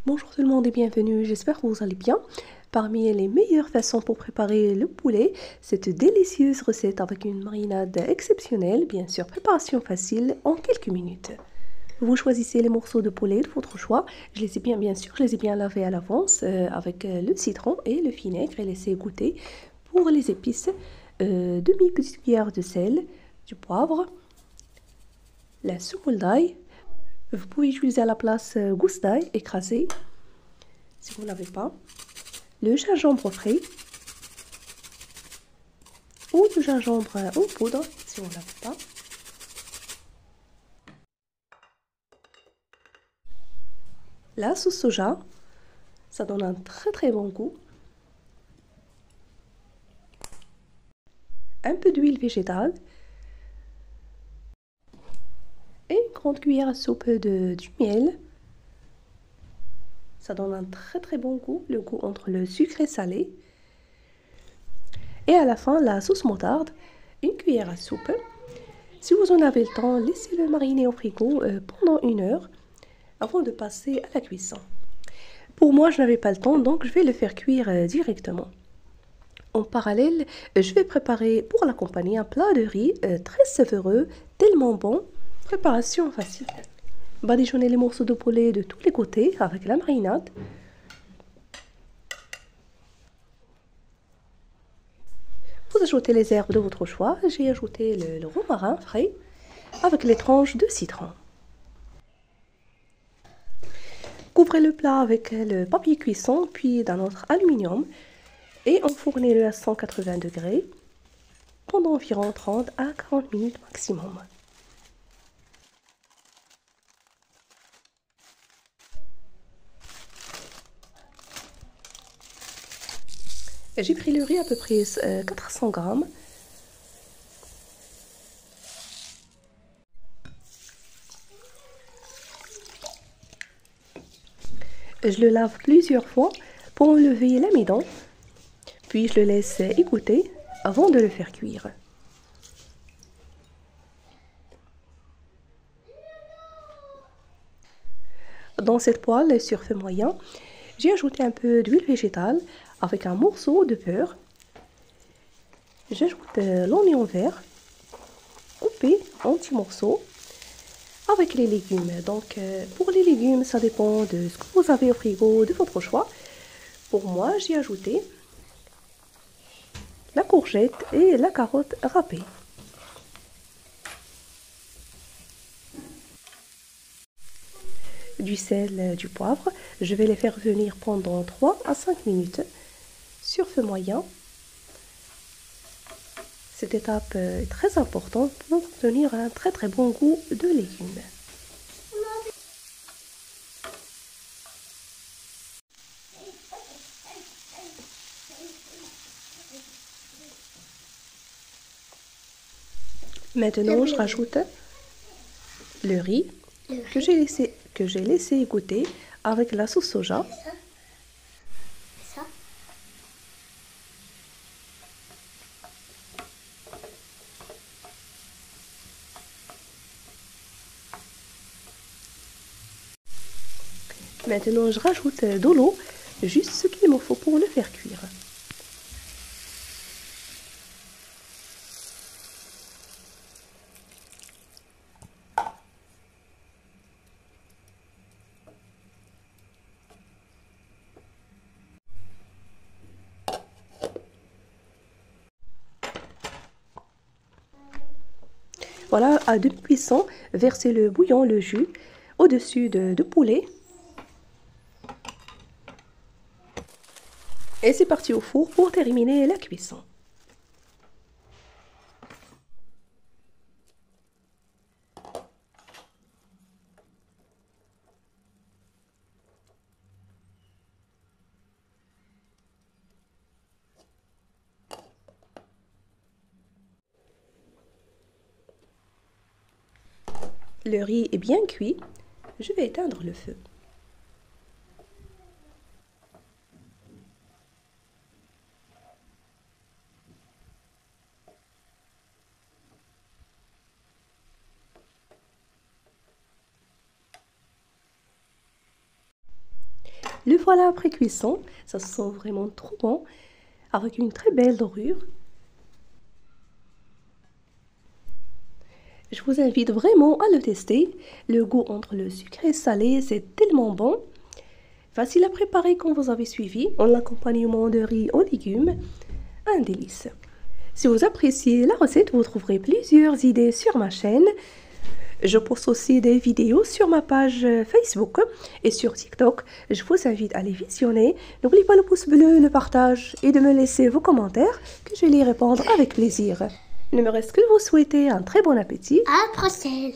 Bonjour tout le monde et bienvenue, j'espère que vous allez bien. Parmi les meilleures façons pour préparer le poulet, cette délicieuse recette avec une marinade exceptionnelle, bien sûr, préparation facile en quelques minutes. Vous choisissez les morceaux de poulet de votre choix. Je les ai bien lavés à l'avance avec le citron et le vinaigre et laissé égoutter. Pour les épices, demi petite cuillère de sel, du poivre, la semoule d'ail. Vous pouvez utiliser à la place gousse d'ail écrasée si vous n'avez pas. Le gingembre frais ou le gingembre en poudre si vous n'avez pas. La sauce soja, ça donne un très bon goût. Un peu d'huile végétale et une grande cuillère à soupe du miel. Ça donne un très bon goût, le goût entre le sucre et salé. Et à la fin, la sauce moutarde, une cuillère à soupe. Si vous en avez le temps, laissez-le mariner au frigo pendant 1 heure avant de passer à la cuisson. Pour moi, je n'avais pas le temps, donc je vais le faire cuire directement. En parallèle, je vais préparer pour l'accompagner un plat de riz très savoureux, tellement bon. Préparation facile. Badigeonnez les morceaux de poulet de tous les côtés avec la marinade. Vous ajoutez les herbes de votre choix. J'ai ajouté le romarin frais avec les tranches de citron. Couvrez le plat avec le papier cuisson, puis d'un autre aluminium et enfournez-le à 180 degrés pendant environ 30 à 40 minutes maximum. J'ai pris le riz à peu près 400 grammes. Je le lave plusieurs fois pour enlever l'amidon, puis je le laisse égoutter avant de le faire cuire. Dans cette poêle sur feu moyen, j'ai ajouté un peu d'huile végétale avec un morceau de beurre. J'ajoute l'oignon vert coupé en petits morceaux avec les légumes. Donc pour les légumes, ça dépend de ce que vous avez au frigo, de votre choix. Pour moi, j'ai ajouté la courgette et la carotte râpée. Du sel, du poivre. Je vais les faire venir pendant 3 à 5 minutes sur feu moyen. Cette étape est très importante pour obtenir un très bon goût de légumes. Maintenant, je rajoute le riz que j'ai laissé égoutter avec la sauce soja. Ça. Maintenant, je rajoute de l'eau, juste ce qu'il me faut pour le faire cuire. Voilà, à demi-cuisson, versez le bouillon, le jus, au-dessus de poulet. Et c'est parti au four pour terminer la cuisson. Le riz est bien cuit. Je vais éteindre le feu. Le voilà après cuisson. Ça sent vraiment trop bon, avec une très belle dorure. Je vous invite vraiment à le tester. Le goût entre le sucré et le salé, c'est tellement bon. Facile à préparer comme vous avez suivi, en l'accompagnement de riz aux légumes. Un délice. Si vous appréciez la recette, vous trouverez plusieurs idées sur ma chaîne. Je poste aussi des vidéos sur ma page Facebook et sur TikTok. Je vous invite à les visionner. N'oubliez pas le pouce bleu, le partage et de me laisser vos commentaires que je vais y répondre avec plaisir. Il ne me reste que de vous souhaiter un très bon appétit. À la prochaine.